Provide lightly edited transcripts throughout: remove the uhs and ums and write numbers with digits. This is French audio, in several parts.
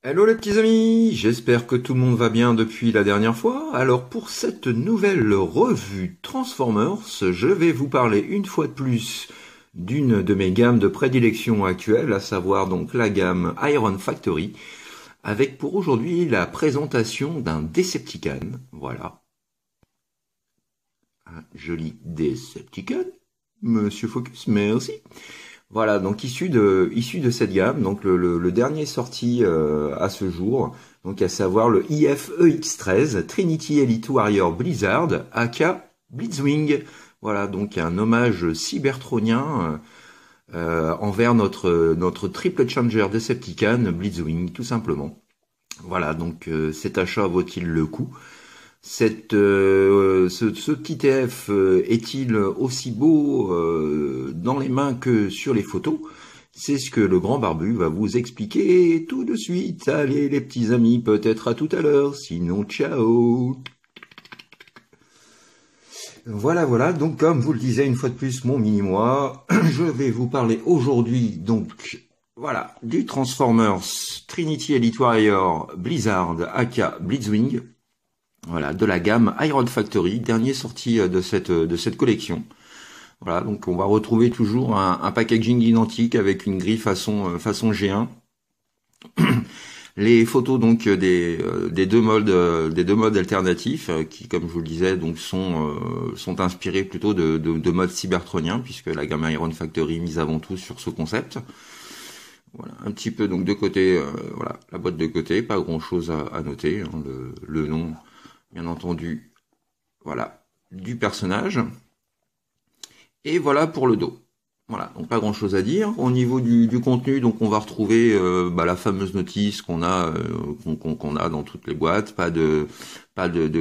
Hello les petits amis, j'espère que tout le monde va bien depuis la dernière fois. Alors pour cette nouvelle revue Transformers, je vais vous parler une fois de plus d'une de mes gammes de prédilection actuelles, à savoir donc la gamme Iron Factory, avec pour aujourd'hui la présentation d'un Decepticon, voilà, un joli Decepticon, Monsieur Focus, merci. Voilà, donc issu de cette gamme, donc le dernier sorti à ce jour, donc à savoir le IF-EX13 Trinity Elite Warrior Blizzard, aka Blitzwing. Voilà, donc un hommage cybertronien envers notre triple changer Decepticon Blitzwing, tout simplement. Voilà, donc cet achat vaut-il le coup? Ce petit TF est-il aussi beau dans les mains que sur les photos? C'est ce que le grand barbu va vous expliquer tout de suite. Allez les petits amis, peut-être à tout à l'heure, sinon ciao. Voilà, donc comme vous le disiez une fois de plus, mon mini-moi, je vais vous parler aujourd'hui, donc, voilà, du Transformers Trinity Elite Warrior Blizzard aka Blitzwing. Voilà, de la gamme Iron Factory, dernier sorti de cette collection. Voilà, donc on va retrouver toujours un packaging identique avec une grille façon G1. Les photos donc des deux modes alternatifs qui, comme je vous le disais, donc sont inspirés plutôt de modes cybertroniens, puisque la gamme Iron Factory mise avant tout sur ce concept. Voilà, un petit peu donc de côté, voilà, la boîte de côté, pas grand chose à noter, hein, le nom bien entendu, voilà, du personnage. Et voilà pour le dos. Voilà, donc pas grand chose à dire. Au niveau du contenu, donc on va retrouver la fameuse notice qu'on a dans toutes les boîtes, pas de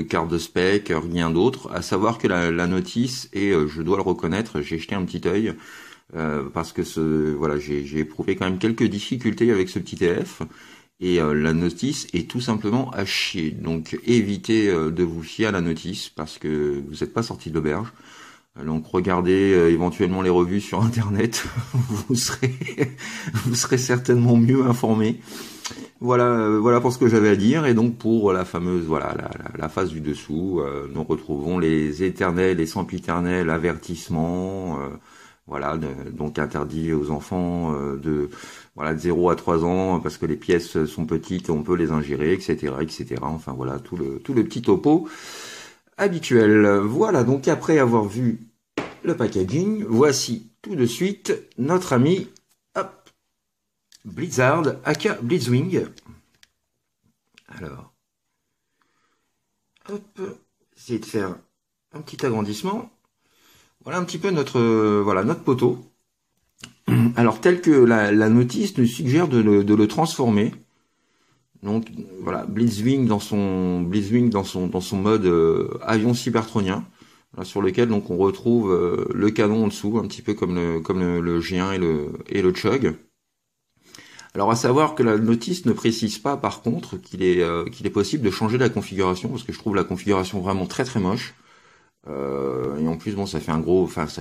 carte de spec, rien d'autre. À savoir que la notice, et je dois le reconnaître, j'ai jeté un petit œil, parce que voilà, j'ai éprouvé quand même quelques difficultés avec ce petit TF. Et la notice est tout simplement à chier. Donc évitez de vous fier à la notice parce que vous n'êtes pas sorti de l'auberge. Donc regardez éventuellement les revues sur internet, vous serez vous serez certainement mieux informé. Voilà pour ce que j'avais à dire. Et donc pour la fameuse la face du dessous, nous retrouvons les éternels et sempiternels avertissements. Donc interdit aux enfants de 0 à 3 ans parce que les pièces sont petites, on peut les ingérer, etc. Enfin voilà, tout le petit topo habituel. Voilà, donc après avoir vu le packaging, voici tout de suite notre ami hop, Blizzard, aka Blitzwing. Alors, hop, essayer de faire un petit agrandissement. Voilà un petit peu notre poteau. Alors tel que la notice nous suggère de le transformer. Donc voilà, Blitzwing dans son mode avion cybertronien, voilà, sur lequel donc on retrouve le canon en dessous, un petit peu comme le G1 et le Chug. Alors à savoir que la notice ne précise pas par contre qu'il est possible de changer la configuration, parce que je trouve la configuration vraiment très très moche. Et en plus bon, ça fait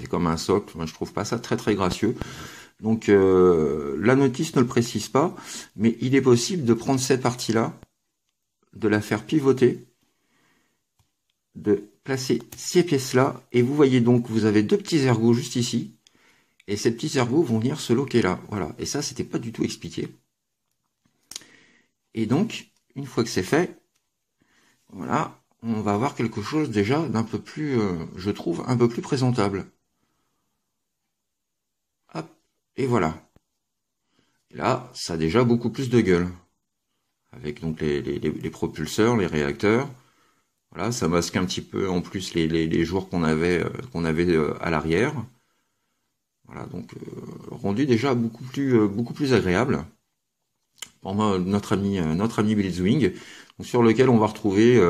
comme un socle. Moi, je trouve pas ça très très gracieux. Donc la notice ne le précise pas, mais il est possible de prendre cette partie-là, de la faire pivoter, de placer ces pièces-là, et vous voyez donc vous avez deux petits ergots juste ici, et ces petits ergots vont venir se loquer là. Voilà. Et ça, c'était pas du tout expliqué. Et donc, une fois que c'est fait, voilà, on va avoir quelque chose déjà d'un peu plus, je trouve, un peu plus présentable. Hop, et voilà. Et là, ça a déjà beaucoup plus de gueule. Avec donc les propulseurs, les réacteurs. Voilà, ça masque un petit peu en plus les jours qu'on avait à l'arrière. Voilà, donc rendu déjà beaucoup plus agréable. Pour moi, notre ami Blitzwing, sur lequel on va retrouver,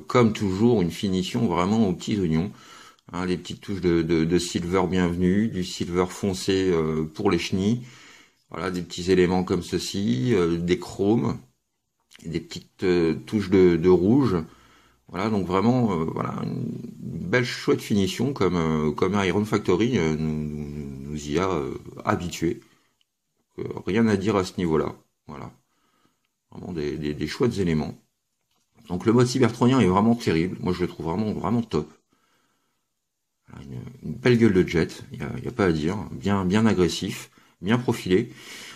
comme toujours, une finition vraiment aux petits oignons. Hein, les petites touches de silver bienvenue, du silver foncé pour les chenilles. Voilà, des petits éléments comme ceci, des chromes, des petites touches de rouge. Voilà, donc vraiment, une belle chouette finition comme Iron Factory nous y a habitués. Rien à dire à ce niveau-là. Voilà. Vraiment des chouettes éléments. Donc le mode cybertronien est vraiment terrible. Moi je le trouve vraiment top. Une belle gueule de jet, il y a pas à dire. Bien agressif, bien profilé.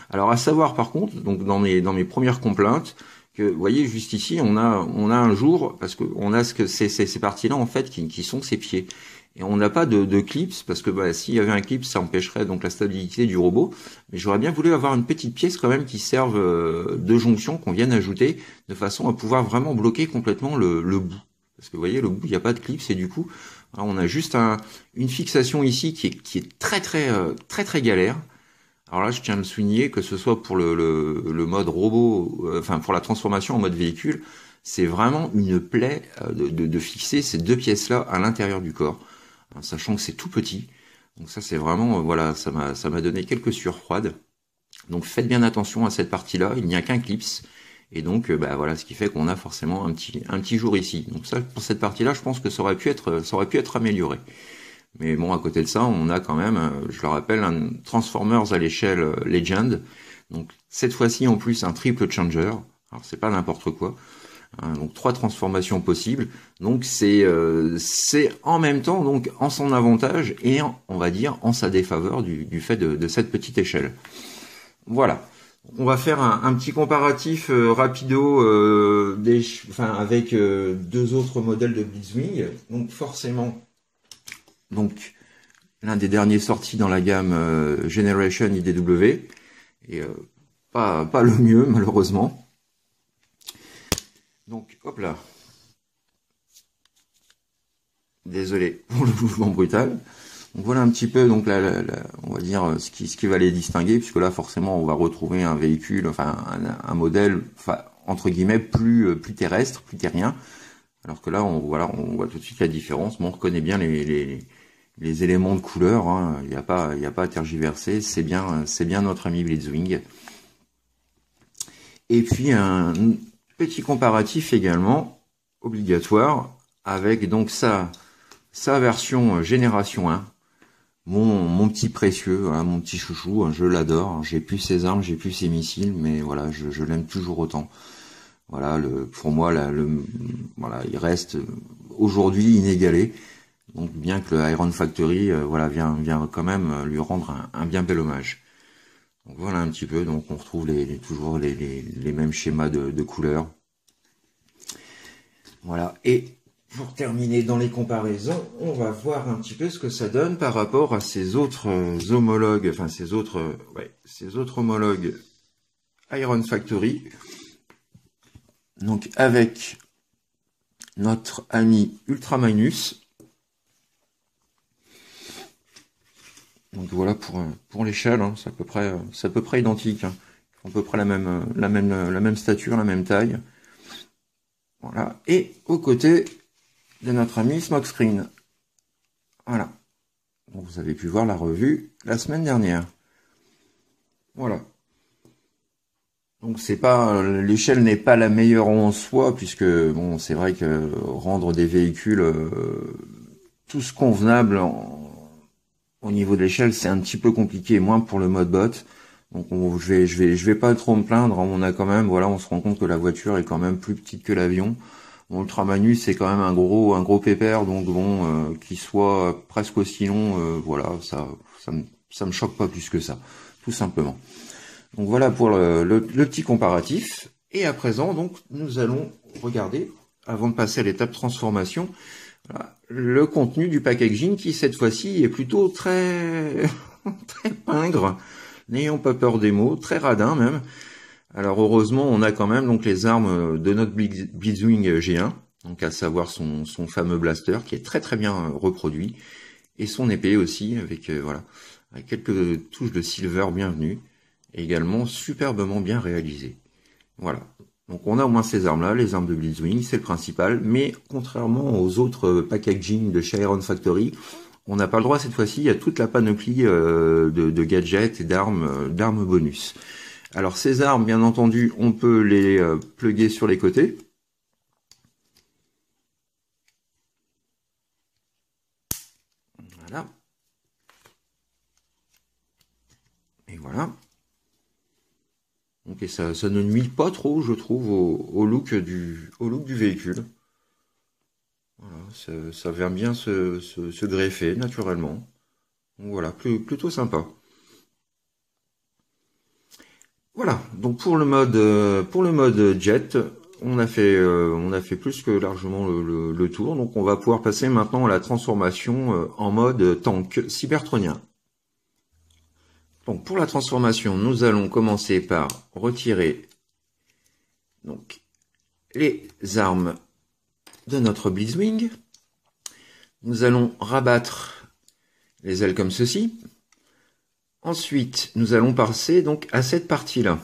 Alors à savoir par contre, donc dans mes premières complaintes, que vous voyez juste ici, on a un jour, parce que on a ces parties-là en fait qui sont ses pieds. Et on n'a pas de clips, parce que bah, s'il y avait un clip, ça empêcherait donc la stabilité du robot. Mais j'aurais bien voulu avoir une petite pièce quand même qui serve de jonction, qu'on vienne ajouter, de façon à pouvoir vraiment bloquer complètement le bout. Parce que vous voyez, le bout, il n'y a pas de clips, et du coup, voilà, on a juste une fixation ici qui est très galère. Alors là, je tiens à le souligner, que ce soit pour le mode robot, enfin pour la transformation en mode véhicule, c'est vraiment une plaie de fixer ces deux pièces-là à l'intérieur du corps, hein, sachant que c'est tout petit. Donc ça, c'est vraiment, voilà, ça m'a donné quelques sueurs froides. Donc faites bien attention à cette partie-là, il n'y a qu'un clips. Et donc, bah voilà, ce qui fait qu'on a forcément un petit jour ici. Donc ça, pour cette partie-là, je pense que ça aurait pu être amélioré. Mais bon, à côté de ça, on a quand même, je le rappelle, un Transformers à l'échelle Legend. Donc cette fois-ci en plus un triple changer. Alors c'est pas n'importe quoi. Hein, donc 3 transformations possibles. Donc c'est en même temps donc en son avantage et on va dire en sa défaveur du fait de cette petite échelle. Voilà. On va faire un petit comparatif rapido avec deux autres modèles de Blitzwing. Donc forcément, donc l'un des derniers sortis dans la gamme Generation IDW, et pas le mieux malheureusement. Donc hop là, désolé pour le mouvement brutal. Donc voilà un petit peu donc on va dire ce qui va les distinguer, puisque là forcément on va retrouver un véhicule, enfin un modèle, enfin, entre guillemets plus terrestre, plus terrien, alors que là on voit tout de suite la différence. Bon, on reconnaît bien les éléments de couleur, hein. Il n'y a pas à tergiverser, c'est bien notre ami Blitzwing. Et puis un petit comparatif également obligatoire avec donc sa version génération 1, mon petit précieux, hein, mon petit chouchou, hein, je l'adore. J'ai plus ses armes, j'ai plus ses missiles, mais voilà, je l'aime toujours autant. Voilà, pour moi, voilà, il reste aujourd'hui inégalé. Donc bien que le Iron Factory, voilà, vient quand même lui rendre un bien bel hommage. Donc voilà un petit peu. Donc on retrouve toujours les mêmes schémas de couleurs. Voilà. Et pour terminer dans les comparaisons, on va voir un petit peu ce que ça donne par rapport à ces autres homologues, enfin ces autres homologues Iron Factory. Donc avec notre ami Ultraminus. Donc voilà pour l'échelle, hein, c'est à peu près identique, hein. À peu près la même stature, la même taille. Voilà. Et aux côtés de notre ami Smokescreen. Voilà. Donc vous avez pu voir la revue la semaine dernière. Voilà. Donc c'est pas, l'échelle n'est pas la meilleure en soi, puisque bon, c'est vrai que rendre des véhicules tous convenables au niveau de l'échelle, c'est un petit peu compliqué, moins pour le mode bot. Donc je vais pas trop me plaindre. On a quand même, voilà, on se rend compte que la voiture est quand même plus petite que l'avion. Bon, Ultramanus c'est quand même un gros pépère, donc bon, qu'il soit presque aussi long, voilà, ça me choque pas plus que ça, tout simplement. Donc voilà pour le petit comparatif. Et à présent, donc, nous allons regarder, avant de passer à l'étape transformation, voilà, le contenu du packaging qui, cette fois-ci, est plutôt très, très pingre. N'ayons pas peur des mots, très radin même. Alors heureusement, on a quand même donc les armes de notre Blitzwing G1, donc à savoir son fameux blaster qui est très bien reproduit, et son épée aussi avec voilà, avec quelques touches de silver bienvenues, et également superbement bien réalisées. Voilà. Donc on a au moins ces armes-là, les armes de Blitzwing, c'est le principal, mais contrairement aux autres packaging de chez Iron Factory, on n'a pas le droit cette fois-ci à toute la panoplie de gadgets et d'armes bonus. Alors ces armes, bien entendu, on peut les plugger sur les côtés. Voilà. Et voilà. Donc et ça ne nuit pas trop, je trouve, au look du véhicule. Voilà, ça vient bien se greffer naturellement. Donc voilà, plutôt sympa. Voilà, donc pour le mode jet, on a fait plus que largement le tour. Donc on va pouvoir passer maintenant à la transformation en mode tank cybertronien. Donc pour la transformation, nous allons commencer par retirer donc les armes de notre Blitzwing. Nous allons rabattre les ailes comme ceci. Ensuite, nous allons passer donc à cette partie-là.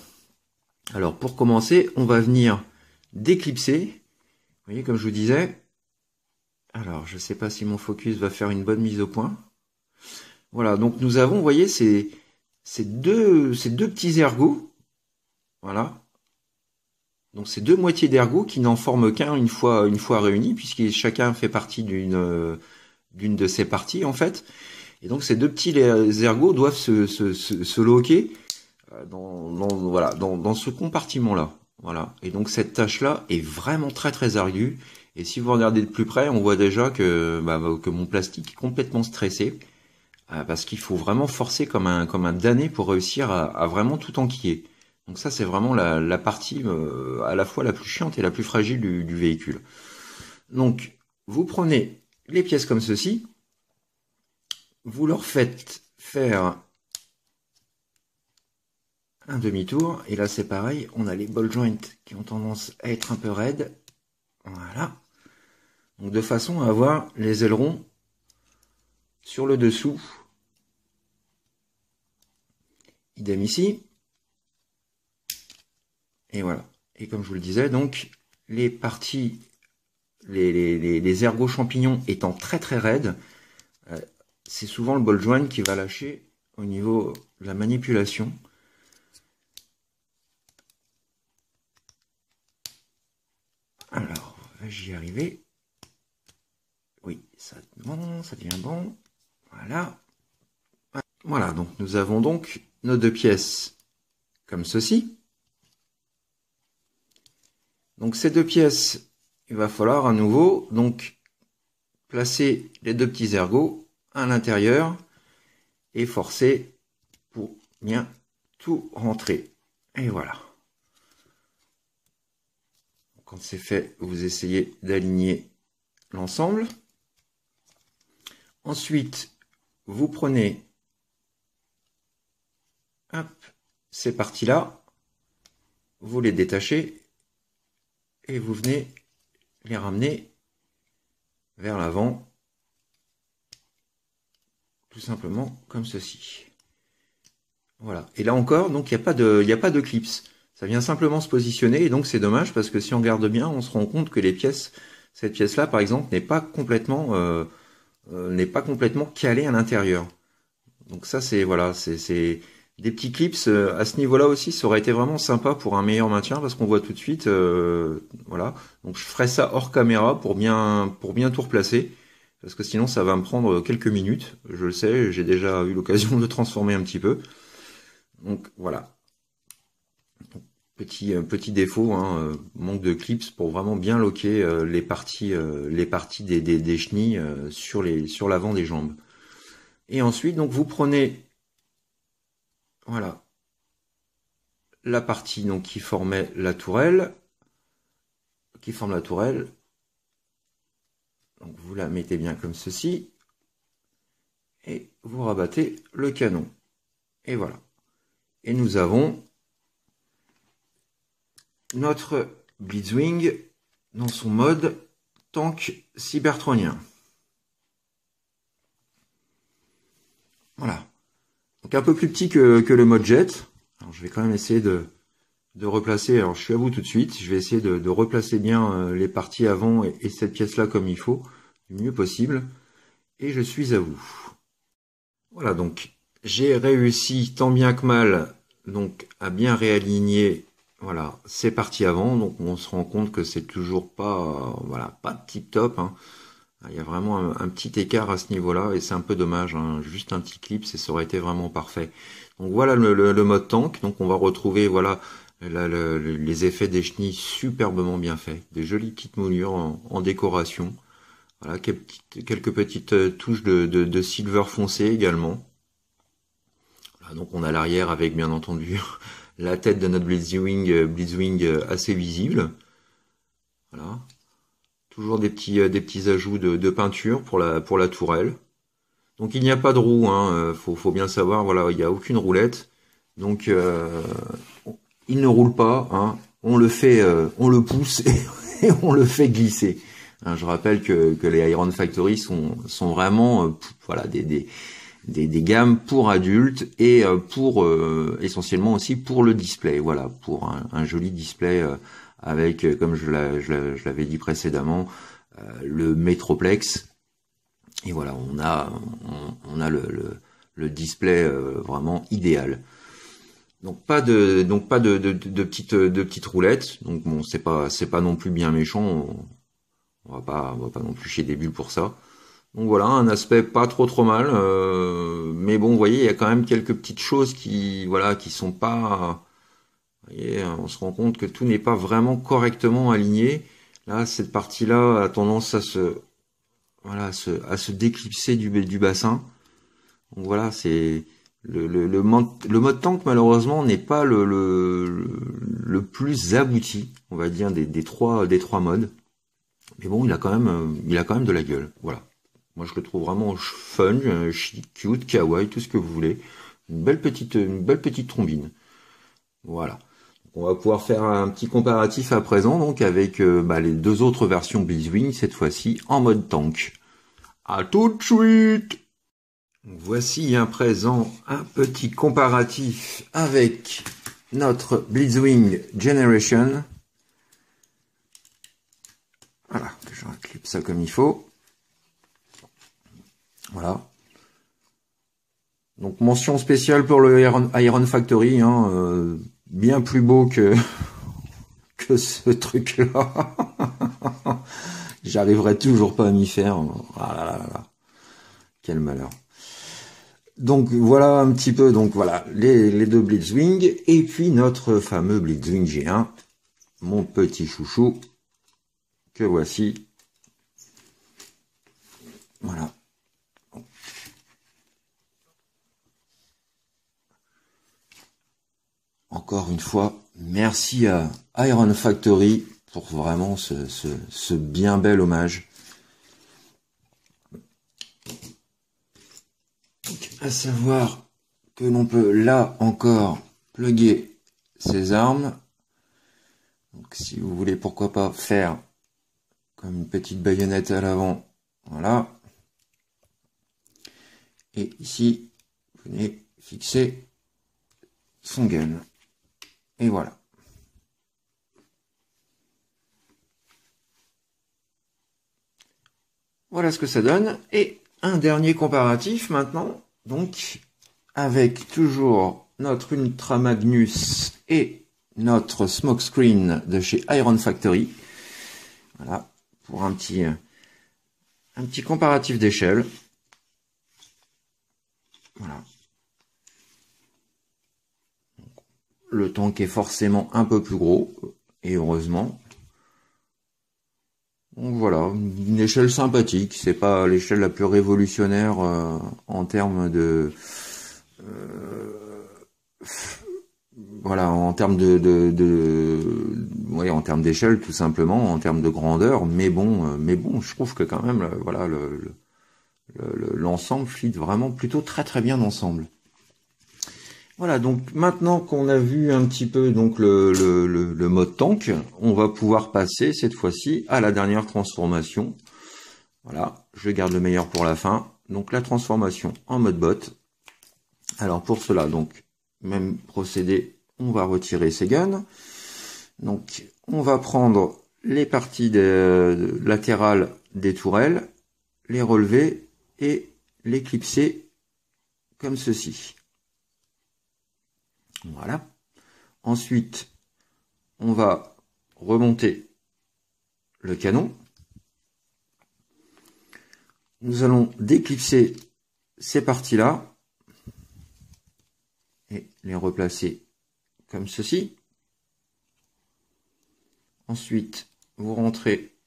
Alors pour commencer, on va venir déclipser. Vous voyez, comme je vous disais. Alors, je ne sais pas si mon focus va faire une bonne mise au point. Voilà, donc nous avons, vous voyez, ces deux petits ergots. Voilà. Donc ces deux moitiés d'ergots qui n'en forment qu'un une fois réunis, puisque chacun fait partie d'une de ces parties en fait. Et donc ces deux petits ergots doivent se loquer dans ce compartiment-là. Voilà. Et donc cette tâche-là est vraiment très très ardue. Et si vous regardez de plus près, on voit déjà que mon plastique est complètement stressé. Parce qu'il faut vraiment forcer comme un damné pour réussir à vraiment tout enquiller. Donc ça, c'est vraiment la partie à la fois la plus chiante et la plus fragile du véhicule. Donc, vous prenez les pièces comme ceci, vous leur faites faire un demi-tour, et là c'est pareil, on a les ball joints qui ont tendance à être un peu raides. Voilà. Donc de façon à avoir les ailerons sur le dessous. Idem ici. Et voilà. Et comme je vous le disais, donc, les parties, les ergots champignons étant très très raides, c'est souvent le ball joint qui va lâcher au niveau de la manipulation. Alors, vais-je y arriver? Oui, ça devient bon. Voilà. Voilà, donc nous avons donc nos deux pièces comme ceci. Donc ces deux pièces, il va falloir à nouveau donc placer les deux petits ergots à l'intérieur et forcer pour bien tout rentrer. Et voilà. Quand c'est fait, vous essayez d'aligner l'ensemble. Ensuite, vous prenez ces parties-là, vous les détachez et vous venez les ramener vers l'avant, tout simplement comme ceci. Voilà. Et là encore, donc il n'y a pas de clips. Ça vient simplement se positionner et donc c'est dommage parce que si on regarde bien, on se rend compte que cette pièce-là, par exemple, n'est pas complètement calée à l'intérieur. Donc ça, c'est voilà, c'est des petits clips à ce niveau-là aussi, ça aurait été vraiment sympa pour un meilleur maintien parce qu'on voit tout de suite, voilà. Donc je ferai ça hors caméra pour bien tout replacer parce que sinon ça va me prendre quelques minutes. Je le sais, j'ai déjà eu l'occasion de transformer un petit peu. Donc voilà. Petit défaut, hein, manque de clips pour vraiment bien loquer les parties des chenilles sur l'avant des jambes. Et ensuite, donc vous prenez voilà la partie donc qui formait la tourelle, qui forme la tourelle. Donc vous la mettez bien comme ceci et vous rabattez le canon. Et voilà. Et nous avons notre Blitzwing dans son mode tank cybertronien. Voilà. Donc un peu plus petit que le mode jet. Alors je vais quand même essayer de replacer. Alors je suis à vous tout de suite. Je vais essayer de replacer bien les parties avant et cette pièce-là comme il faut, du mieux possible. Et je suis à vous. Voilà, donc j'ai réussi tant bien que mal donc à bien réaligner voilà ces parties avant. Donc on se rend compte que c'est toujours pas voilà pas tip top. Hein. Il y a vraiment un petit écart à ce niveau-là et c'est un peu dommage. Hein. Juste un petit clip, ça aurait été vraiment parfait. Donc voilà le mode tank. Donc on va retrouver voilà Elle a les effets des chenilles superbement bien faits, des jolies petites moulures en décoration. Voilà, quelques petites touches de silver foncé également. Voilà, donc on a l'arrière avec bien entendu la tête de notre Blitzwing assez visible. Voilà. Toujours des petits ajouts de peinture pour la tourelle. Donc il n'y a pas de roue, hein, faut bien le savoir, voilà, il n'y a aucune roulette. Donc il ne roule pas, hein, on le pousse et on le fait glisser. Hein, je rappelle que les Iron Factory sont vraiment voilà des gammes pour adultes et pour essentiellement aussi pour le display, voilà, pour un joli display avec, comme je l'avais dit précédemment, le Metroplex. Et voilà, on a le display vraiment idéal. Donc pas de petites roulettes. Donc bon, c'est pas non plus bien méchant. On va pas non plus chier des bulles pour ça. Donc voilà, un aspect pas trop mal. Mais bon, vous voyez, il y a quand même quelques petites choses qui sont pas. Vous voyez, on se rend compte que tout n'est pas vraiment correctement aligné. Là, cette partie-là a tendance à à se déclipser du bassin. Donc voilà, c'est le mode tank malheureusement n'est pas le plus abouti, on va dire des trois modes. Mais bon, il a quand même de la gueule. Voilà. Moi je le trouve vraiment fun, chic, cute, kawaii, tout ce que vous voulez. Une belle petite trombine. Voilà. On va pouvoir faire un petit comparatif à présent donc avec les deux autres versions Blitzwing, cette fois-ci en mode tank. À tout de suite. Voici à présent un petit comparatif avec notre Blitzwing Generation. Voilà, que je clip ça comme il faut. Voilà. Donc mention spéciale pour le Iron Factory, hein, bien plus beau que ce truc-là. J'arriverai toujours pas à m'y faire. Ah là là là. Quel malheur. Donc voilà un petit peu, donc voilà les deux Blitzwing et puis notre fameux Blitzwing G1, mon petit chouchou que voici. Voilà. Encore une fois, merci à Iron Factory pour vraiment ce bien bel hommage. Donc, à savoir que l'on peut là encore plugger ses armes. Donc si vous voulez pourquoi pas faire comme une petite baïonnette à l'avant, voilà. Et ici, vous venez fixer son gun. Et voilà. Voilà ce que ça donne. Et un dernier comparatif maintenant. Donc, avec toujours notre Ultra Magnus et notre Smokescreen de chez Iron Factory. Voilà. Pour un petit comparatif d'échelle. Voilà. Le tank est forcément un peu plus gros, et heureusement. Donc voilà, une échelle sympathique. C'est pas l'échelle la plus révolutionnaire en termes de voilà, en termes ouais, en termes d'échelle tout simplement, en termes de grandeur. Mais bon, je trouve que quand même, voilà, l'ensemble fit vraiment plutôt très bien ensemble. Voilà, donc maintenant qu'on a vu un petit peu donc le mode tank, on va pouvoir passer cette fois-ci à la dernière transformation. Voilà, je garde le meilleur pour la fin. Donc la transformation en mode bot. Alors pour cela, donc même procédé, on va retirer ces guns. Donc on va prendre les parties latérales des tourelles, les relever et les clipser comme ceci. Voilà. Ensuite, on va remonter le canon. Nous allons déclipser ces parties-là et les replacer comme ceci. Ensuite, vous rentrez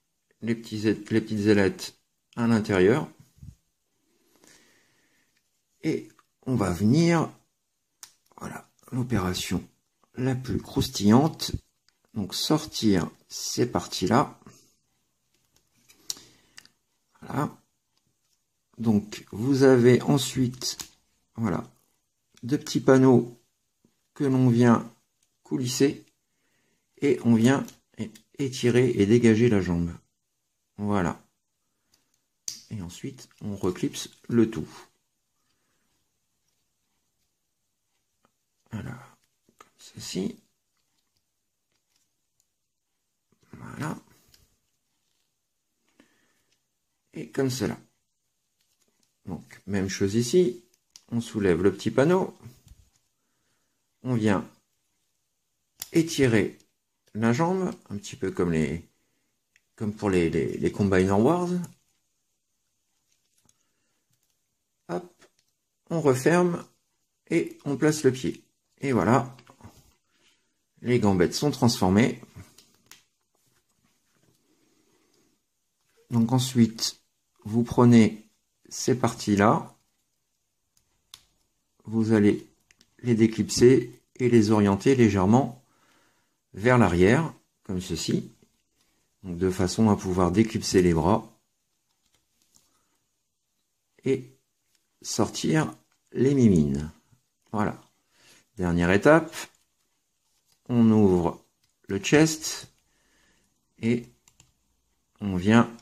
les petites ailettes à l'intérieur. Et on va venir, voilà, l'opération la plus croustillante. Donc sortir ces parties-là. Voilà. Donc vous avez ensuite, voilà, deux petits panneaux que l'on vient coulisser et on vient étirer et dégager la jambe. Voilà. Et ensuite on reclipse le tout. Voilà, comme ceci. Voilà. Et comme cela. Donc, même chose ici. On soulève le petit panneau. On vient étirer la jambe, un petit peu comme pour les Combiner Wars. Hop. On referme et on place le pied. Et voilà. Les gambettes sont transformées. Donc ensuite, vous prenez ces parties-là, vous allez les déclipser et les orienter légèrement vers l'arrière, comme ceci, donc de façon à pouvoir déclipser les bras et sortir les mimines. Voilà. Dernière étape, on ouvre le chest et on vient,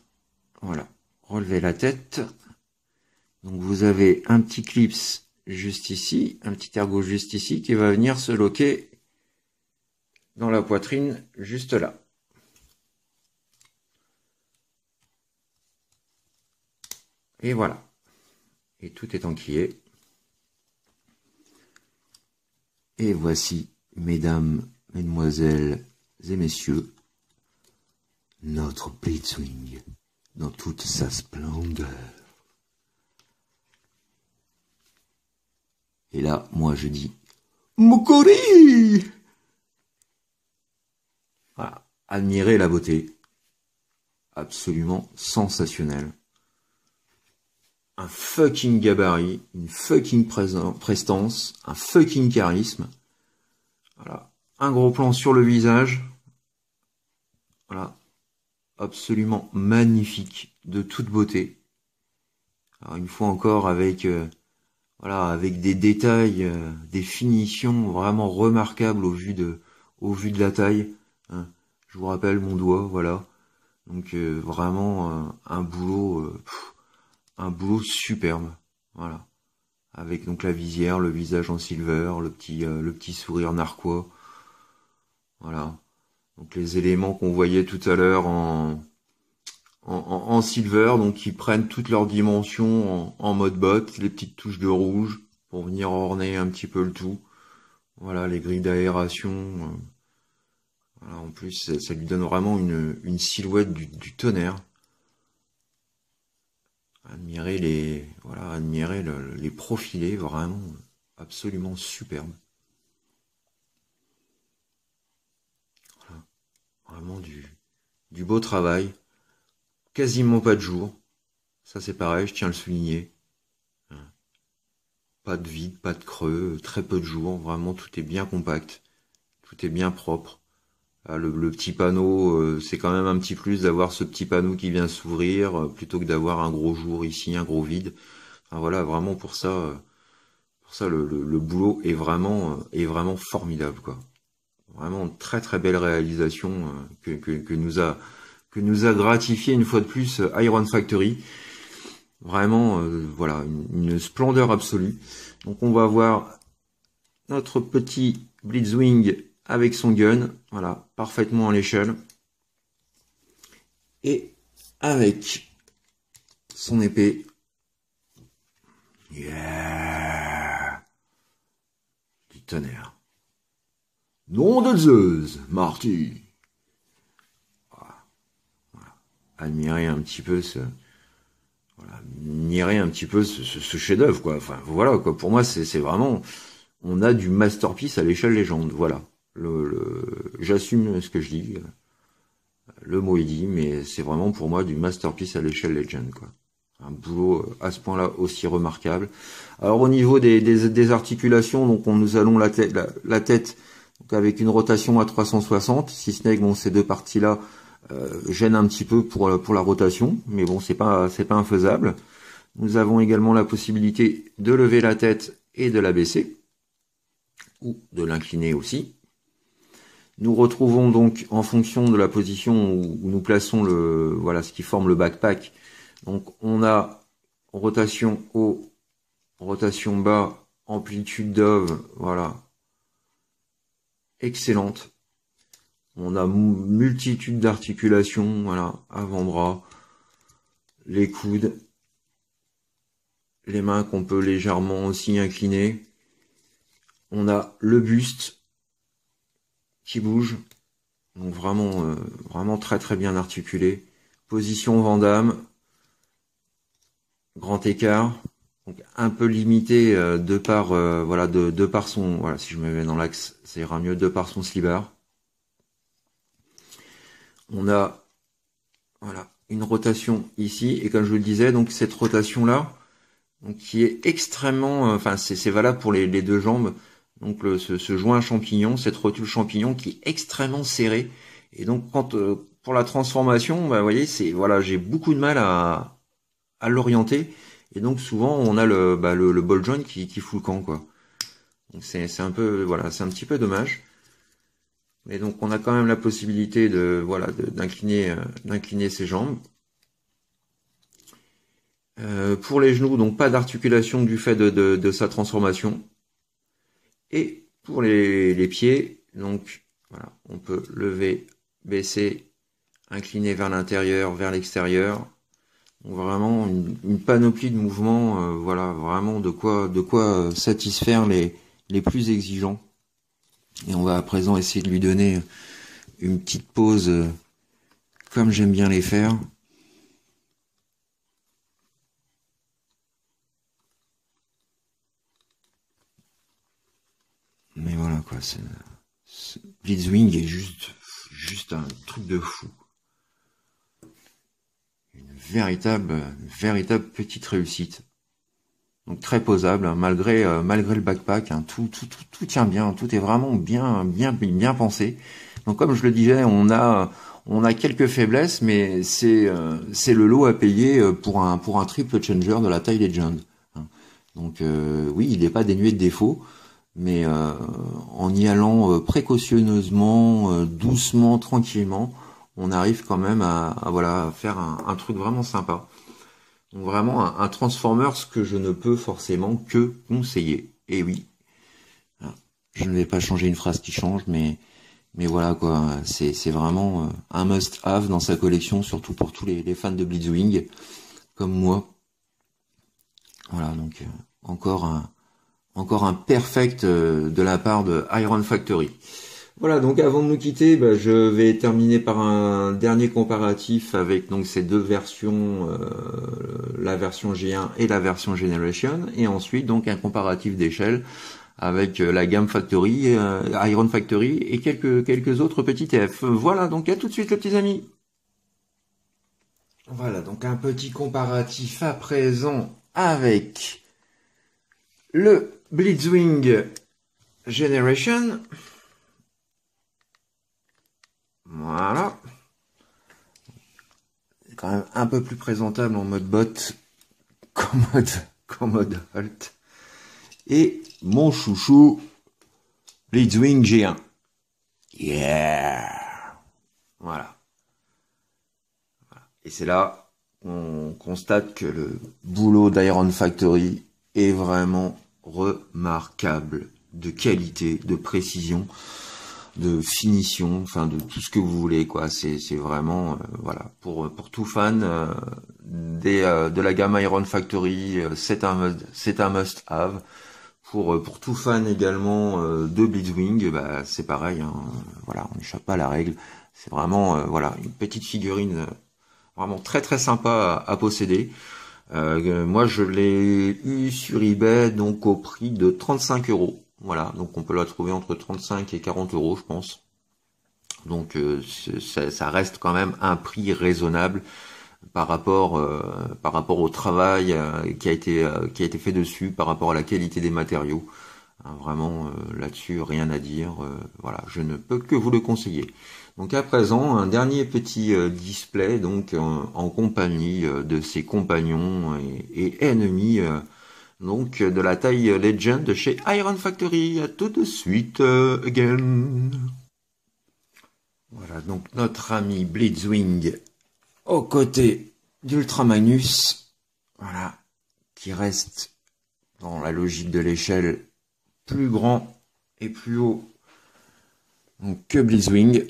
voilà, relever la tête. Donc vous avez un petit clips juste ici, un petit ergot juste ici qui va venir se loquer dans la poitrine juste là. Et voilà. Et tout est enquillé. Et voici, mesdames, mesdemoiselles et messieurs, notre Blitzwing dans toute sa splendeur. Et là, moi je dis Mokori! Voilà, admirez la beauté. Absolument sensationnelle. Un fucking gabarit, une fucking prestance, un fucking charisme. Voilà, un gros plan sur le visage. Voilà, absolument magnifique, de toute beauté. Alors une fois encore avec voilà, avec des détails, des finitions vraiment remarquables au vu de la taille. Hein. Je vous rappelle mon doigt, voilà. Donc vraiment un boulot superbe, voilà. Avec donc la visière, le visage en silver, le petit sourire narquois. Voilà. Donc les éléments qu'on voyait tout à l'heure en silver, donc qui prennent toutes leurs dimensions en mode botte, les petites touches de rouge pour venir orner un petit peu le tout. Voilà, les grilles d'aération. Voilà, en plus, ça lui donne vraiment une silhouette du tonnerre. Admirer les profilés, vraiment absolument superbes. Voilà, vraiment du beau travail. Quasiment pas de jour. Ça c'est pareil, je tiens à le souligner. Pas de vide, pas de creux, très peu de jour. Vraiment tout est bien compact. Tout est bien propre. Ah, le petit panneau, c'est quand même un petit plus d'avoir ce petit panneau qui vient s'ouvrir plutôt que d'avoir un gros jour ici, un gros vide. Enfin, voilà, vraiment pour ça le boulot est vraiment formidable, quoi. Vraiment très très belle réalisation que nous a gratifié une fois de plus Iron Factory. Vraiment, voilà, une splendeur absolue. Donc on va voir notre petit Blitzwing avec son gun, voilà, parfaitement à l'échelle. Et avec son épée. Yeah! Du tonnerre. Nom de Zeus, Marty. Voilà. Voilà. Admirer un petit peu ce chef-d'œuvre, quoi. Enfin, voilà, quoi. Pour moi, c'est vraiment, on a du masterpiece à l'échelle légende. Voilà. J'assume ce que je dis. le mot est dit, mais c'est vraiment pour moi du masterpiece à l'échelle Legend, quoi. Un boulot à ce point-là aussi remarquable. Alors au niveau des articulations, donc nous allons la tête donc avec une rotation à 360, si ce n'est que bon, ces deux parties-là gênent un petit peu pour la rotation, mais bon, c'est pas infaisable. Nous avons également la possibilité de lever la tête et de la baisser, ou de l'incliner aussi. Nous retrouvons donc, en fonction de la position où nous plaçons ce qui forme le backpack, donc on a rotation haut, rotation bas, amplitude d'ove, voilà, excellente. On a multitude d'articulations, voilà, avant-bras, les coudes, les mains qu'on peut légèrement aussi incliner. On a le buste qui bouge, donc vraiment très très bien articulé. Position Van Damme, grand écart, donc un peu limité de par de par son, voilà, si je me mets dans l'axe, ça ira mieux, de par son slibard. On a une rotation ici, et comme je vous le disais, donc cette rotation là, donc qui est extrêmement, c'est valable pour les deux jambes. Donc ce joint champignon, cette rotule champignon qui est extrêmement serrée. Et donc quand pour la transformation, vous voyez, j'ai beaucoup de mal à l'orienter. Et donc souvent on a le ball joint qui fout le camp, quoi. Donc c'est un peu, c'est un petit peu dommage. Mais donc on a quand même la possibilité d'incliner ses jambes. Pour les genoux, donc pas d'articulation du fait de sa transformation. Et pour les pieds, donc voilà, on peut lever, baisser, incliner vers l'intérieur, vers l'extérieur. Vraiment une panoplie de mouvements, vraiment de quoi satisfaire les plus exigeants. Et on va à présent essayer de lui donner une petite pause comme j'aime bien les faire. Mais voilà quoi, Blitzwing est juste un truc de fou. Une véritable petite réussite. Donc très posable, hein, malgré le backpack, hein, tout tient bien, tout est vraiment bien pensé. Donc comme je le disais, on a quelques faiblesses, mais c'est le lot à payer pour un triple changer de la taille Legend. Hein. Donc oui, il n'est pas dénué de défauts, mais en y allant précautionneusement, doucement, tranquillement, on arrive quand même à faire un truc vraiment sympa. Donc vraiment un Transformers que je ne peux forcément que conseiller. Et oui, je ne vais pas changer une phrase qui change, mais voilà quoi, c'est vraiment un must-have dans sa collection, surtout pour tous les fans de Blitzwing, comme moi. Voilà, donc encore un perfect de la part de Iron Factory. Voilà, donc avant de nous quitter, je vais terminer par un dernier comparatif avec donc ces deux versions, la version G1 et la version Generation, et ensuite donc un comparatif d'échelle avec la gamme Factory, Iron Factory et quelques autres petits TF. Voilà, donc à tout de suite les petits amis. Voilà, donc un petit comparatif à présent avec le Blitzwing Generation. Voilà. C'est quand même un peu plus présentable en mode bot qu'en mode halt. Et mon chouchou, Blitzwing G1. Yeah! Voilà. Et c'est là qu'on constate que le boulot d'Iron Factory est vraiment remarquable, de qualité, de précision, de finition, enfin de tout ce que vous voulez quoi. C'est vraiment pour tout fan de la gamme Iron Factory, c'est un must have. Pour tout fan également de Blitzwing, c'est pareil, hein, on n'échappe pas à la règle. C'est vraiment une petite figurine vraiment très très sympa à posséder. Moi je l'ai eu sur eBay donc au prix de 35 €. Voilà, donc on peut la trouver entre 35 et 40 € je pense. Donc ça reste quand même un prix raisonnable par rapport au travail qui a été fait dessus, par rapport à la qualité des matériaux. Hein, vraiment là-dessus rien à dire. Voilà, je ne peux que vous le conseiller. Donc à présent, un dernier petit display donc en compagnie de ses compagnons et ennemis donc de la taille Legend de chez Iron Factory. À tout de suite again. Voilà donc notre ami Blitzwing aux côtés d'Ultramagnus, voilà, qui reste dans la logique de l'échelle plus grand et plus haut donc, que Blitzwing.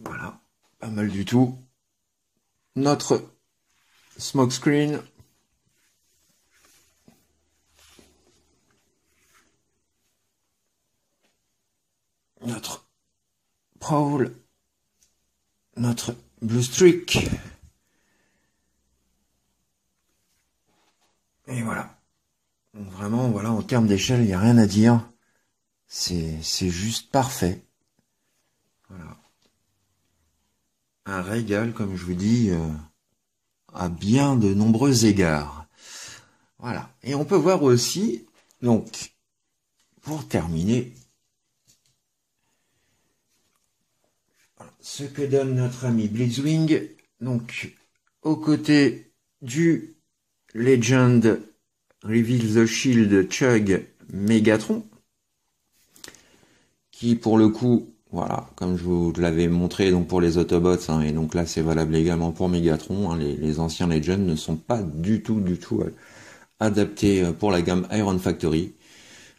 Voilà, pas mal du tout. Notre smokescreen. Notre Prowl. Notre Blue Streak. Et voilà. Donc vraiment, voilà, en termes d'échelle, il n'y a rien à dire. C'est juste parfait. Voilà. Un régal, comme je vous dis, à bien de nombreux égards. Voilà. Et on peut voir aussi, donc, pour terminer, ce que donne notre ami Blitzwing, donc, aux côtés du Legend Reveal the Shield Chug Megatron, qui pour le coup, voilà, comme je vous l'avais montré donc pour les Autobots, hein, et donc là c'est valable également pour Megatron, hein, les anciens Legends ne sont pas du tout adaptés pour la gamme Iron Factory.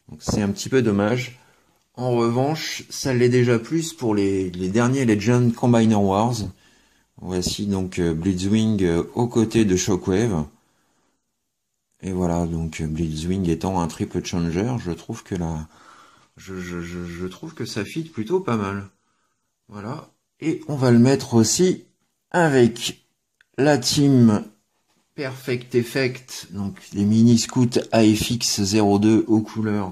Donc c'est un petit peu dommage. En revanche, ça l'est déjà plus pour les derniers Legend Combiner Wars. Voici donc Blitzwing aux côtés de Shockwave. Et voilà, donc Blitzwing étant un triple changer, je trouve que là, je trouve que ça fit plutôt pas mal. Voilà. Et on va le mettre aussi avec la team Perfect Effect, donc les mini scouts AFX 02 aux couleurs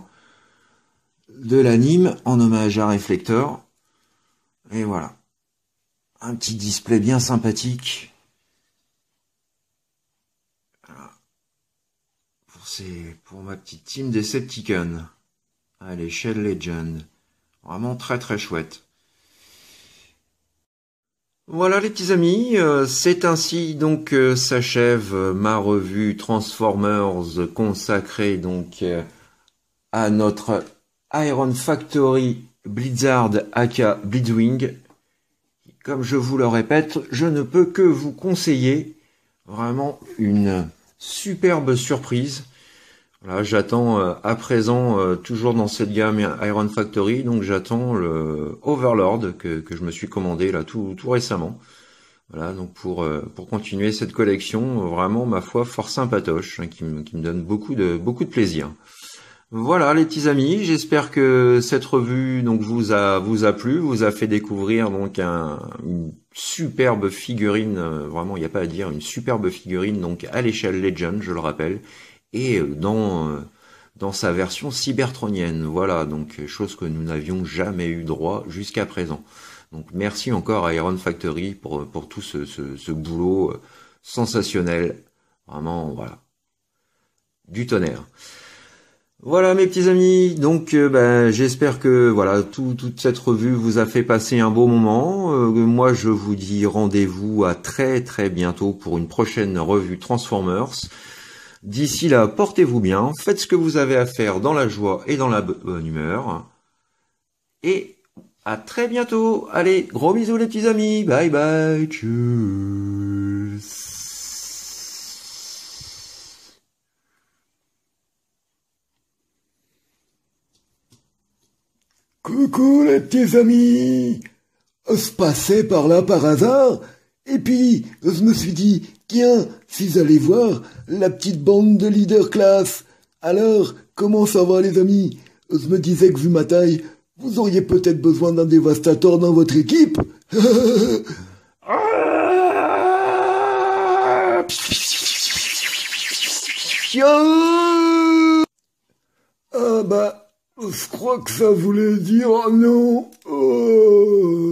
de l'anime en hommage à Reflector. Et voilà. Un petit display bien sympathique. Voilà. Pour ma petite team Decepticons. À l'échelle Legend. Vraiment très très chouette. Voilà les petits amis, c'est ainsi donc s'achève ma revue Transformers consacrée donc à notre Iron Factory Blizzard aka Blitzwing. Comme je vous le répète, je ne peux que vous conseiller vraiment une superbe surprise. Voilà, j'attends à présent, toujours dans cette gamme Iron Factory, donc j'attends le Overlord que je me suis commandé là tout récemment. Voilà, donc pour continuer cette collection, vraiment ma foi fort sympatoche, hein, qui me donne beaucoup de plaisir. Voilà les petits amis, j'espère que cette revue donc vous a plu, vous a fait découvrir donc une superbe figurine, vraiment il n'y a pas à dire, une superbe figurine donc à l'échelle Legend, je le rappelle. Et dans sa version cybertronienne. Voilà, donc chose que nous n'avions jamais eu droit jusqu'à présent. Donc merci encore à Iron Factory pour tout ce boulot sensationnel. Vraiment, voilà. Du tonnerre. Voilà mes petits amis, donc j'espère que voilà toute cette revue vous a fait passer un beau moment. Moi je vous dis rendez-vous à très très bientôt pour une prochaine revue Transformers. D'ici là, portez-vous bien, faites ce que vous avez à faire dans la joie et dans la bonne humeur. Et à très bientôt. Allez, gros bisous les petits amis. Bye bye. Tchuss. Coucou les petits amis. Je passais par là par hasard, et puis je me suis dit, tiens, si j'allais voir la petite bande de leader class. Alors, comment ça va les amis? Je me disais que vu ma taille, vous auriez peut-être besoin d'un dévastateur dans votre équipe. Ah bah, Je crois que ça voulait dire non. Oh.